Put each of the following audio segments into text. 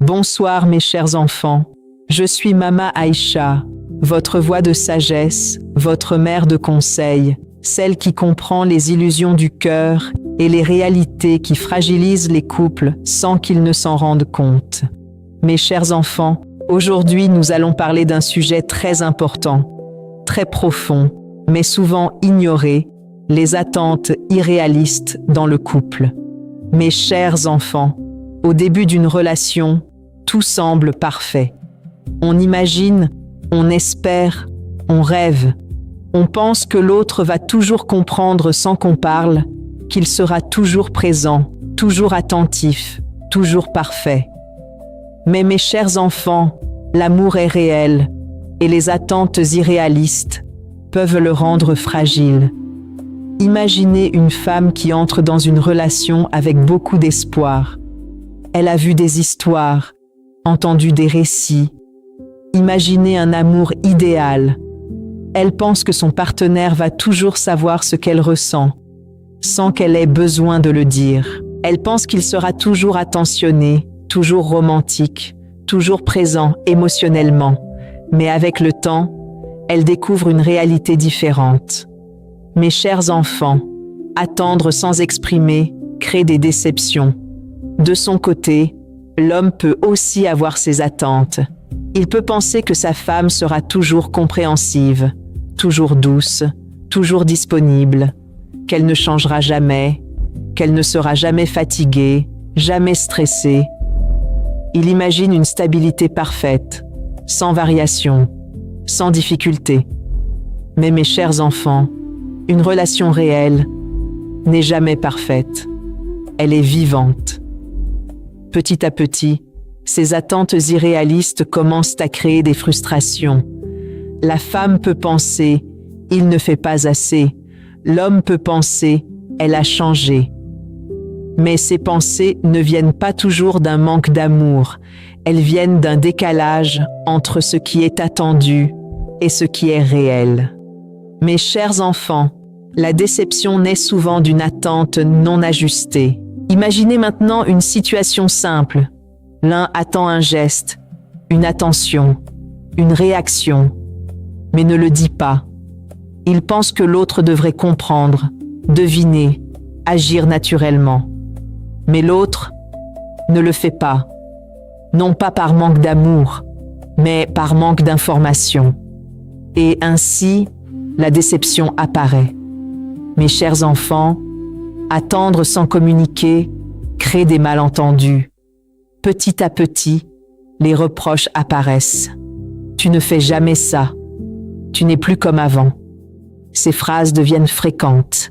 Bonsoir mes chers enfants, je suis Mama Aïcha, votre voix de sagesse, votre mère de conseil, celle qui comprend les illusions du cœur et les réalités qui fragilisent les couples sans qu'ils ne s'en rendent compte. Mes chers enfants, aujourd'hui nous allons parler d'un sujet très important, très profond, mais souvent ignoré, les attentes irréalistes dans le couple. Mes chers enfants, au début d'une relation, tout semble parfait. On imagine, on espère, on rêve. On pense que l'autre va toujours comprendre sans qu'on parle, qu'il sera toujours présent, toujours attentif, toujours parfait. Mais mes chers enfants, l'amour est réel et les attentes irréalistes peuvent le rendre fragile. Imaginez une femme qui entre dans une relation avec beaucoup d'espoir. Elle a vu des histoires, entendu des récits. Imaginez un amour idéal. Elle pense que son partenaire va toujours savoir ce qu'elle ressent, sans qu'elle ait besoin de le dire. Elle pense qu'il sera toujours attentionné, toujours romantique, toujours présent émotionnellement. Mais avec le temps, elle découvre une réalité différente. Mes chers enfants, attendre sans exprimer crée des déceptions. De son côté, l'homme peut aussi avoir ses attentes. Il peut penser que sa femme sera toujours compréhensive, toujours douce, toujours disponible, qu'elle ne changera jamais, qu'elle ne sera jamais fatiguée, jamais stressée. Il imagine une stabilité parfaite, sans variation, sans difficulté. Mais mes chers enfants, une relation réelle n'est jamais parfaite. Elle est vivante. Petit à petit, ces attentes irréalistes commencent à créer des frustrations. La femme peut penser « il ne fait pas assez ». L'homme peut penser « elle a changé ». Mais ces pensées ne viennent pas toujours d'un manque d'amour. Elles viennent d'un décalage entre ce qui est attendu et ce qui est réel. Mes chers enfants, la déception naît souvent d'une attente non ajustée. Imaginez maintenant une situation simple. L'un attend un geste, une attention, une réaction, mais ne le dit pas. Il pense que l'autre devrait comprendre, deviner, agir naturellement. Mais l'autre ne le fait pas. Non pas par manque d'amour, mais par manque d'information. Et ainsi, la déception apparaît. Mes chers enfants, attendre sans communiquer crée des malentendus. Petit à petit, les reproches apparaissent. Tu ne fais jamais ça. Tu n'es plus comme avant. Ces phrases deviennent fréquentes.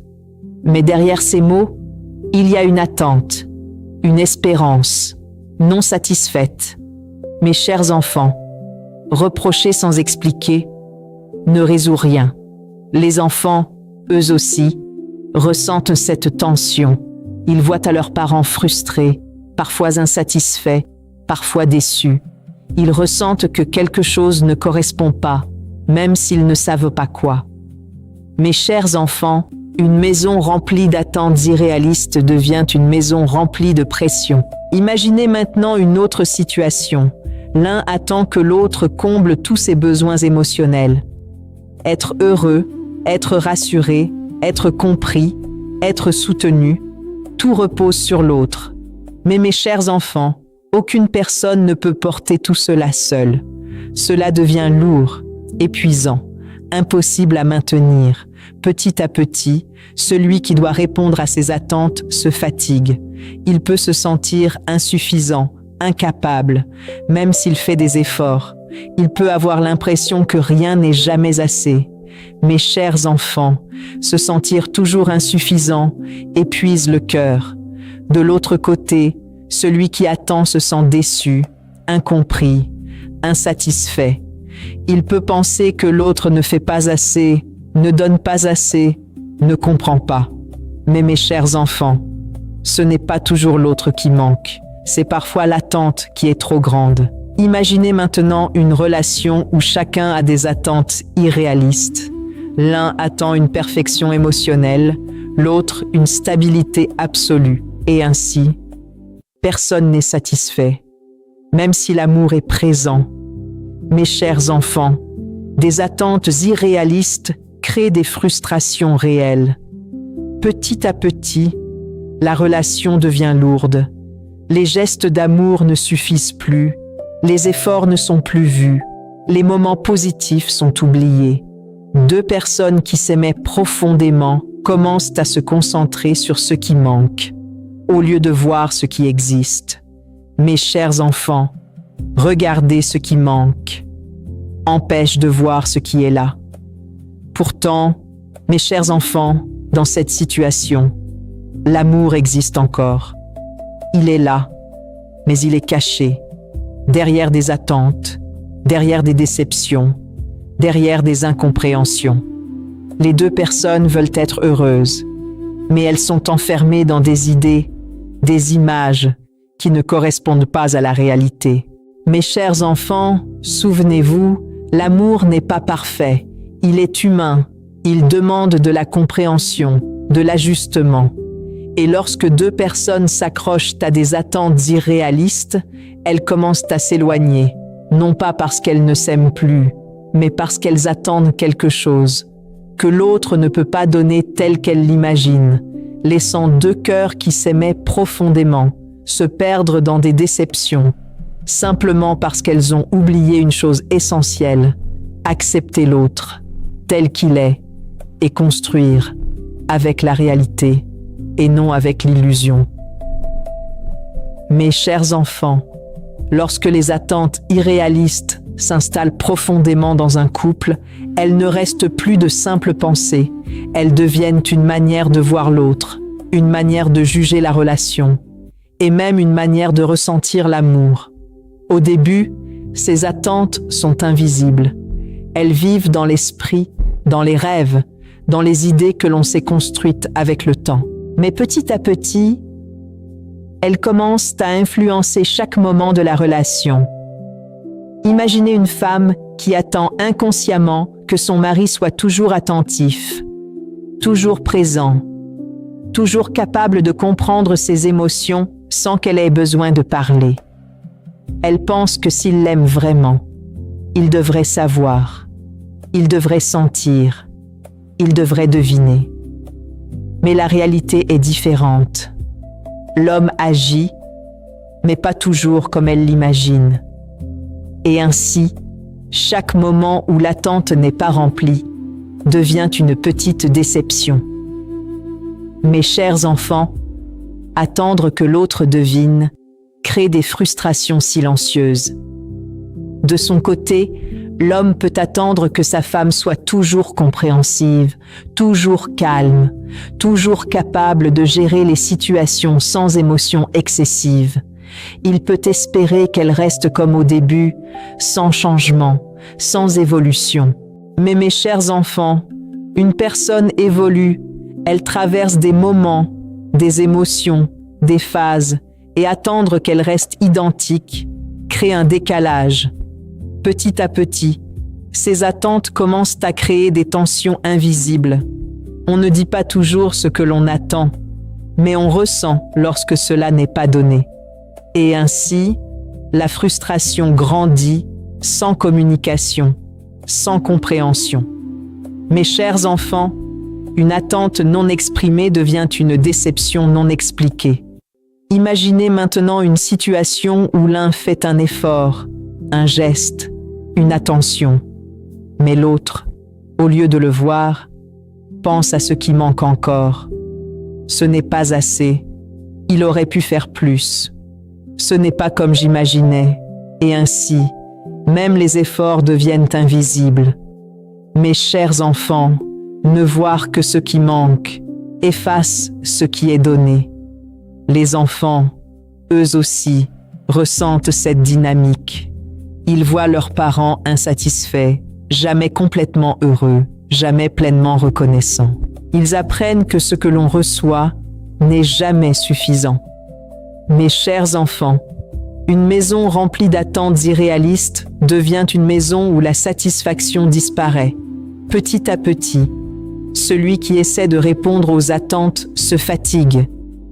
Mais derrière ces mots, il y a une attente, une espérance, non satisfaite. Mes chers enfants, reprocher sans expliquer ne résout rien. Les enfants, eux aussi, ressentent cette tension. Ils voient à leurs parents frustrés, parfois insatisfaits, parfois déçus. Ils ressentent que quelque chose ne correspond pas, même s'ils ne savent pas quoi. Mes chers enfants, une maison remplie d'attentes irréalistes devient une maison remplie de pression. Imaginez maintenant une autre situation. L'un attend que l'autre comble tous ses besoins émotionnels. Être heureux, être rassuré, être compris, être soutenu, tout repose sur l'autre. Mais mes chers enfants, aucune personne ne peut porter tout cela seule. Cela devient lourd, épuisant, impossible à maintenir. Petit à petit, celui qui doit répondre à ces attentes se fatigue. Il peut se sentir insuffisant, incapable, même s'il fait des efforts. Il peut avoir l'impression que rien n'est jamais assez. Mes chers enfants, se sentir toujours insuffisant épuise le cœur. De l'autre côté, celui qui attend se sent déçu, incompris, insatisfait. Il peut penser que l'autre ne fait pas assez, ne donne pas assez, ne comprend pas. Mais mes chers enfants, ce n'est pas toujours l'autre qui manque. C'est parfois l'attente qui est trop grande. Imaginez maintenant une relation où chacun a des attentes irréalistes. L'un attend une perfection émotionnelle, l'autre une stabilité absolue. Et ainsi, personne n'est satisfait. même si l'amour est présent. Mes chers enfants, des attentes irréalistes créent des frustrations réelles. Petit à petit, la relation devient lourde. Les gestes d'amour ne suffisent plus. Les efforts ne sont plus vus. Les moments positifs sont oubliés. Deux personnes qui s'aimaient profondément commencent à se concentrer sur ce qui manque, au lieu de voir ce qui existe. Mes chers enfants, regardez ce qui manque. Empêche de voir ce qui est là. Pourtant, mes chers enfants, dans cette situation, l'amour existe encore. Il est là, mais il est caché, derrière des attentes, derrière des déceptions, derrière des incompréhensions. Les deux personnes veulent être heureuses, mais elles sont enfermées dans des idées, des images qui ne correspondent pas à la réalité. Mes chers enfants, souvenez-vous, l'amour n'est pas parfait, il est humain, il demande de la compréhension, de l'ajustement. Et lorsque deux personnes s'accrochent à des attentes irréalistes, elles commencent à s'éloigner, non pas parce qu'elles ne s'aiment plus, mais parce qu'elles attendent quelque chose, que l'autre ne peut pas donner tel qu'elle l'imagine, laissant deux cœurs qui s'aimaient profondément se perdre dans des déceptions, simplement parce qu'elles ont oublié une chose essentielle, accepter l'autre, tel qu'il est, et construire avec la réalité et non avec l'illusion. Mes chers enfants, lorsque les attentes irréalistes s'installent profondément dans un couple, elles ne restent plus de simples pensées, elles deviennent une manière de voir l'autre, une manière de juger la relation, et même une manière de ressentir l'amour. Au début, ces attentes sont invisibles. Elles vivent dans l'esprit, dans les rêves, dans les idées que l'on s'est construites avec le temps. Mais petit à petit, elles commencent à influencer chaque moment de la relation. Imaginez une femme qui attend inconsciemment que son mari soit toujours attentif, toujours présent, toujours capable de comprendre ses émotions sans qu'elle ait besoin de parler. Elle pense que s'il l'aime vraiment, il devrait savoir, il devrait sentir, il devrait deviner. Mais la réalité est différente. L'homme agit, mais pas toujours comme elle l'imagine. Et ainsi, chaque moment où l'attente n'est pas remplie devient une petite déception. Mes chers enfants, attendre que l'autre devine crée des frustrations silencieuses. De son côté, l'homme peut attendre que sa femme soit toujours compréhensive, toujours calme, toujours capable de gérer les situations sans émotion excessive. Il peut espérer qu'elle reste comme au début, sans changement, sans évolution. Mais mes chers enfants, une personne évolue, elle traverse des moments, des émotions, des phases, et attendre qu'elle reste identique crée un décalage. Petit à petit, ces attentes commencent à créer des tensions invisibles. On ne dit pas toujours ce que l'on attend, mais on ressent lorsque cela n'est pas donné. Et ainsi, la frustration grandit sans communication, sans compréhension. Mes chers enfants, une attente non exprimée devient une déception non expliquée. Imaginez maintenant une situation où l'un fait un effort, un geste, une attention, mais l'autre, au lieu de le voir, pense à ce qui manque encore. Ce n'est pas assez, il aurait pu faire plus. Ce n'est pas comme j'imaginais, et ainsi, même les efforts deviennent invisibles. Mes chers enfants, ne voir que ce qui manque efface ce qui est donné. Les enfants, eux aussi, ressentent cette dynamique. Ils voient leurs parents insatisfaits, jamais complètement heureux, jamais pleinement reconnaissants. Ils apprennent que ce que l'on reçoit n'est jamais suffisant. Mes chers enfants, une maison remplie d'attentes irréalistes devient une maison où la satisfaction disparaît. Petit à petit, celui qui essaie de répondre aux attentes se fatigue.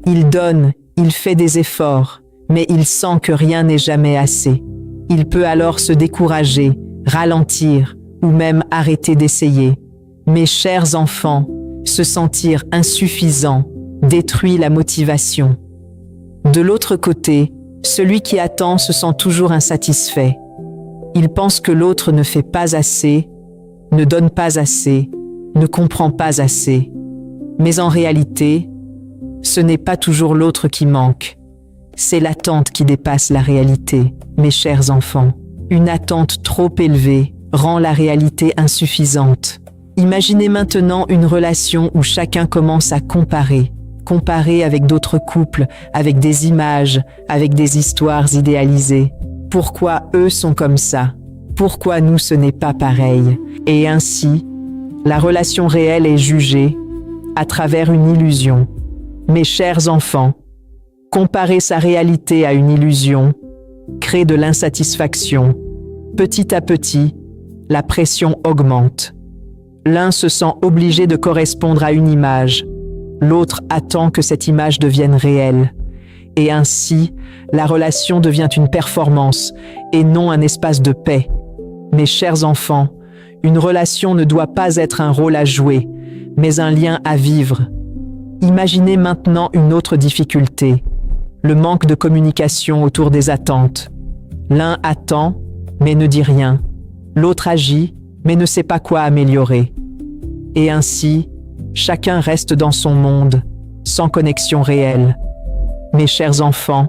Il donne, il fait des efforts, mais il sent que rien n'est jamais assez. Il peut alors se décourager, ralentir ou même arrêter d'essayer. Mes chers enfants, se sentir insuffisant détruit la motivation. De l'autre côté, celui qui attend se sent toujours insatisfait. Il pense que l'autre ne fait pas assez, ne donne pas assez, ne comprend pas assez. Mais en réalité, ce n'est pas toujours l'autre qui manque. C'est l'attente qui dépasse la réalité, mes chers enfants. Une attente trop élevée rend la réalité insuffisante. Imaginez maintenant une relation où chacun commence à comparer avec d'autres couples, avec des images, avec des histoires idéalisées. Pourquoi eux sont comme ça? Pourquoi nous ce n'est pas pareil? Et ainsi, la relation réelle est jugée à travers une illusion. Mes chers enfants, comparer sa réalité à une illusion crée de l'insatisfaction. Petit à petit, la pression augmente. L'un se sent obligé de correspondre à une image, l'autre attend que cette image devienne réelle. Et ainsi, la relation devient une performance et non un espace de paix. Mes chers enfants, une relation ne doit pas être un rôle à jouer, mais un lien à vivre. Imaginez maintenant une autre difficulté, le manque de communication autour des attentes. L'un attend, mais ne dit rien. L'autre agit, mais ne sait pas quoi améliorer. Et ainsi, chacun reste dans son monde, sans connexion réelle. Mes chers enfants,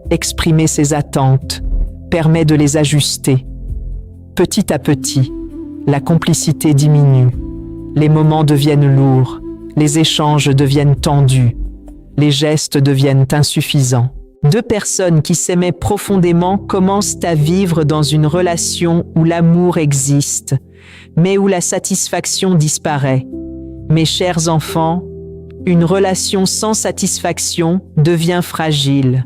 exprimer ses attentes permet de les ajuster. Petit à petit, la complicité diminue. Les moments deviennent lourds, les échanges deviennent tendus, les gestes deviennent insuffisants. Deux personnes qui s'aimaient profondément commencent à vivre dans une relation où l'amour existe, mais où la satisfaction disparaît. Mes chers enfants, une relation sans satisfaction devient fragile.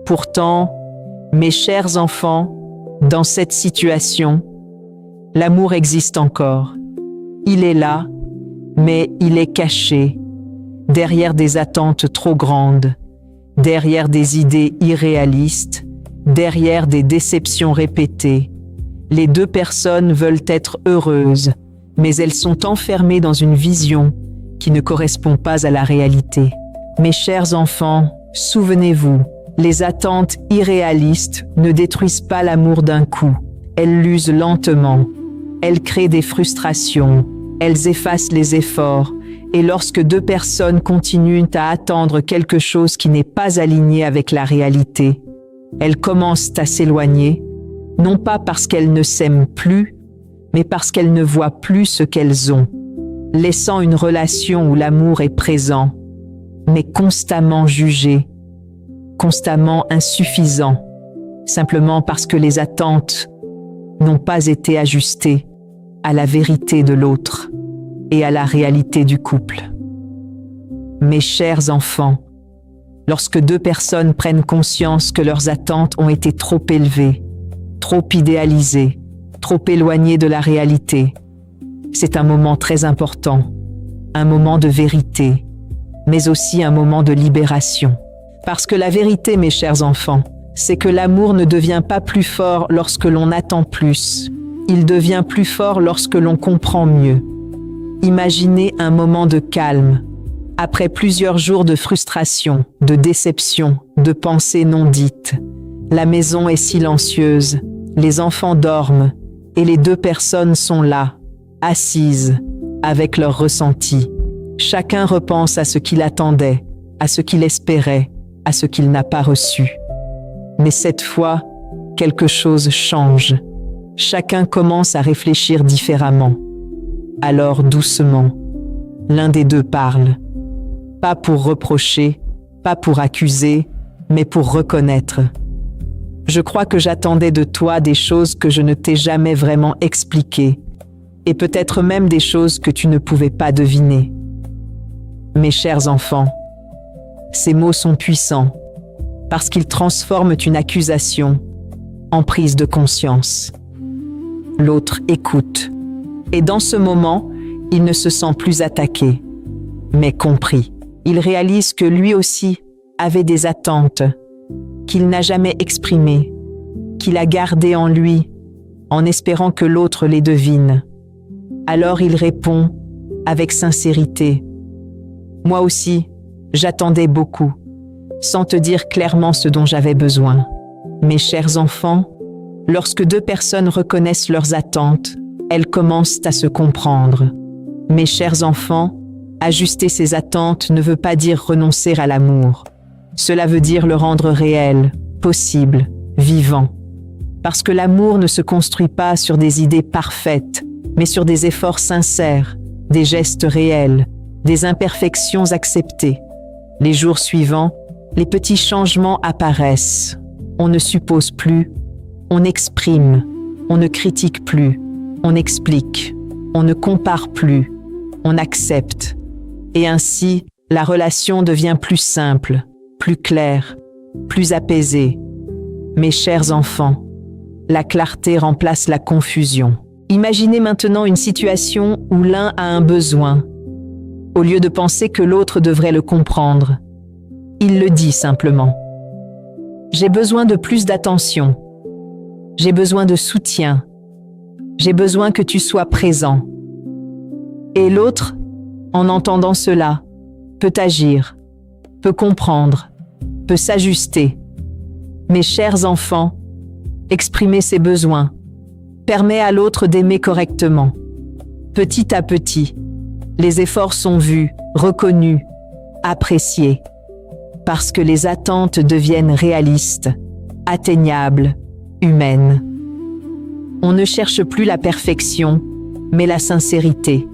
Pourtant, mes chers enfants, dans cette situation, l'amour existe encore. Il est là, mais il est caché, derrière des attentes trop grandes, derrière des idées irréalistes, derrière des déceptions répétées. Les deux personnes veulent être heureuses, mais elles sont enfermées dans une vision qui ne correspond pas à la réalité. Mes chers enfants, souvenez-vous, les attentes irréalistes ne détruisent pas l'amour d'un coup. Elles l'usent lentement. Elles créent des frustrations. Elles effacent les efforts. Et lorsque deux personnes continuent à attendre quelque chose qui n'est pas aligné avec la réalité, elles commencent à s'éloigner, non pas parce qu'elles ne s'aiment plus, mais parce qu'elles ne voient plus ce qu'elles ont, laissant une relation où l'amour est présent, mais constamment jugé, constamment insuffisant, simplement parce que les attentes n'ont pas été ajustées à la vérité de l'autre et à la réalité du couple. Mes chers enfants, lorsque deux personnes prennent conscience que leurs attentes ont été trop élevées, trop idéalisées, trop éloignées de la réalité, c'est un moment très important, un moment de vérité, mais aussi un moment de libération. Parce que la vérité, mes chers enfants, c'est que l'amour ne devient pas plus fort lorsque l'on attend plus. Il devient plus fort lorsque l'on comprend mieux. Imaginez un moment de calme, après plusieurs jours de frustration, de déception, de pensées non dites. La maison est silencieuse, les enfants dorment, et les deux personnes sont là, assises, avec leurs ressentis. Chacun repense à ce qu'il attendait, à ce qu'il espérait, à ce qu'il n'a pas reçu. Mais cette fois, quelque chose change. Chacun commence à réfléchir différemment. Alors doucement, l'un des deux parle. Pas pour reprocher, pas pour accuser, mais pour reconnaître. Je crois que j'attendais de toi des choses que je ne t'ai jamais vraiment expliquées, et peut-être même des choses que tu ne pouvais pas deviner. Mes chers enfants, ces mots sont puissants, parce qu'ils transforment une accusation en prise de conscience. L'autre écoute, et dans ce moment, il ne se sent plus attaqué, mais compris. Il réalise que lui aussi avait des attentes, qu'il n'a jamais exprimées, qu'il a gardées en lui, en espérant que l'autre les devine. Alors il répond avec sincérité. Moi aussi, j'attendais beaucoup, sans te dire clairement ce dont j'avais besoin. Mes chers enfants, lorsque deux personnes reconnaissent leurs attentes, elles commencent à se comprendre. Mes chers enfants, ajuster ses attentes ne veut pas dire renoncer à l'amour. Cela veut dire le rendre réel, possible, vivant. Parce que l'amour ne se construit pas sur des idées parfaites, mais sur des efforts sincères, des gestes réels, des imperfections acceptées. Les jours suivants, les petits changements apparaissent. On ne suppose plus, on exprime, on ne critique plus, on explique, on ne compare plus, on accepte. Et ainsi, la relation devient plus simple, plus claire, plus apaisée. Mes chers enfants, la clarté remplace la confusion. Imaginez maintenant une situation où l'un a un besoin. Au lieu de penser que l'autre devrait le comprendre, il le dit simplement. J'ai besoin de plus d'attention. J'ai besoin de soutien. J'ai besoin que tu sois présent. Et l'autre, en entendant cela, peut agir, peut comprendre, peut s'ajuster. Mes chers enfants, exprimer ses besoins permet à l'autre d'aimer correctement. Petit à petit, les efforts sont vus, reconnus, appréciés, parce que les attentes deviennent réalistes, atteignables, humaines. On ne cherche plus la perfection, mais la sincérité.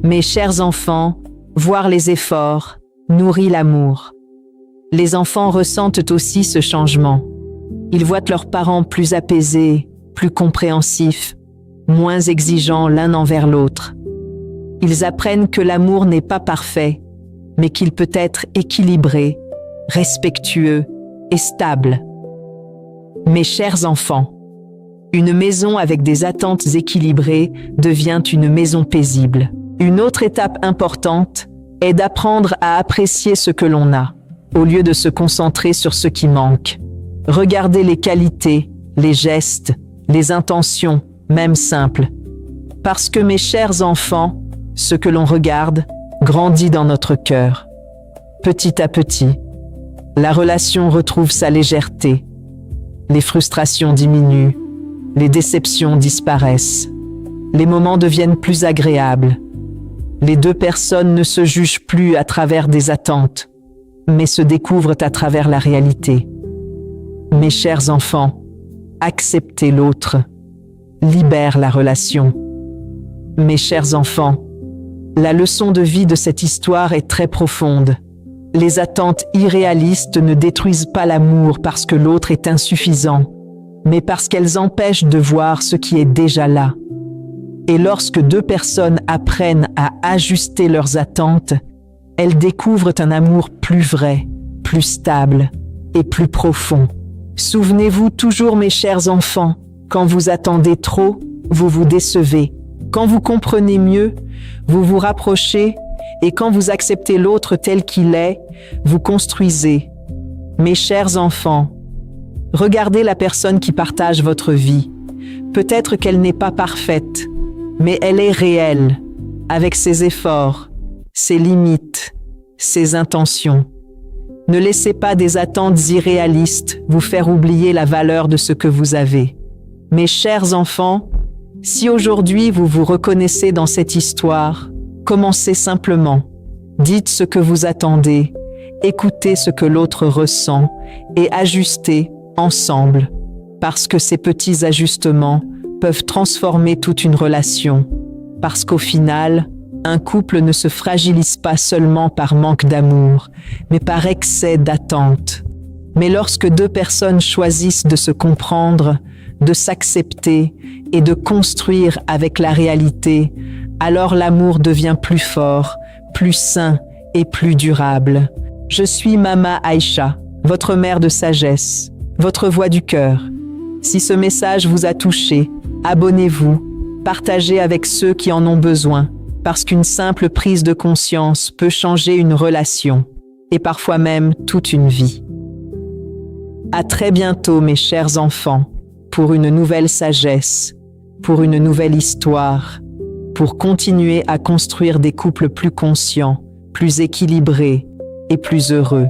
Mes chers enfants, voir les efforts nourrit l'amour. Les enfants ressentent aussi ce changement. Ils voient leurs parents plus apaisés, plus compréhensifs, moins exigeants l'un envers l'autre. Ils apprennent que l'amour n'est pas parfait, mais qu'il peut être équilibré, respectueux et stable. Mes chers enfants, une maison avec des attentes équilibrées devient une maison paisible. Une autre étape importante est d'apprendre à apprécier ce que l'on a, au lieu de se concentrer sur ce qui manque. Regardez les qualités, les gestes, les intentions, même simples. Parce que mes chers enfants, ce que l'on regarde grandit dans notre cœur. Petit à petit, la relation retrouve sa légèreté. Les frustrations diminuent, les déceptions disparaissent. Les moments deviennent plus agréables. Les deux personnes ne se jugent plus à travers des attentes, mais se découvrent à travers la réalité. Mes chers enfants, accepter l'autre libère la relation. Mes chers enfants, la leçon de vie de cette histoire est très profonde. Les attentes irréalistes ne détruisent pas l'amour parce que l'autre est insuffisant, mais parce qu'elles empêchent de voir ce qui est déjà là. Et lorsque deux personnes apprennent à ajuster leurs attentes, elles découvrent un amour plus vrai, plus stable et plus profond. Souvenez-vous toujours, mes chers enfants, quand vous attendez trop, vous vous décevez. Quand vous comprenez mieux, vous vous rapprochez, et quand vous acceptez l'autre tel qu'il est, vous construisez. Mes chers enfants, regardez la personne qui partage votre vie. Peut-être qu'elle n'est pas parfaite, mais elle est réelle, avec ses efforts, ses limites, ses intentions. Ne laissez pas des attentes irréalistes vous faire oublier la valeur de ce que vous avez. Mes chers enfants, si aujourd'hui vous vous reconnaissez dans cette histoire, commencez simplement. Dites ce que vous attendez, écoutez ce que l'autre ressent et ajustez ensemble, parce que ces petits ajustements peuvent transformer toute une relation. Parce qu'au final, un couple ne se fragilise pas seulement par manque d'amour, mais par excès d'attente. Mais lorsque deux personnes choisissent de se comprendre, de s'accepter et de construire avec la réalité, alors l'amour devient plus fort, plus sain et plus durable. Je suis Mama Aïcha, votre mère de sagesse, votre voix du cœur. Si ce message vous a touché, abonnez-vous, partagez avec ceux qui en ont besoin, parce qu'une simple prise de conscience peut changer une relation, et parfois même toute une vie. À très bientôt, mes chers enfants, pour une nouvelle sagesse, pour une nouvelle histoire, pour continuer à construire des couples plus conscients, plus équilibrés et plus heureux.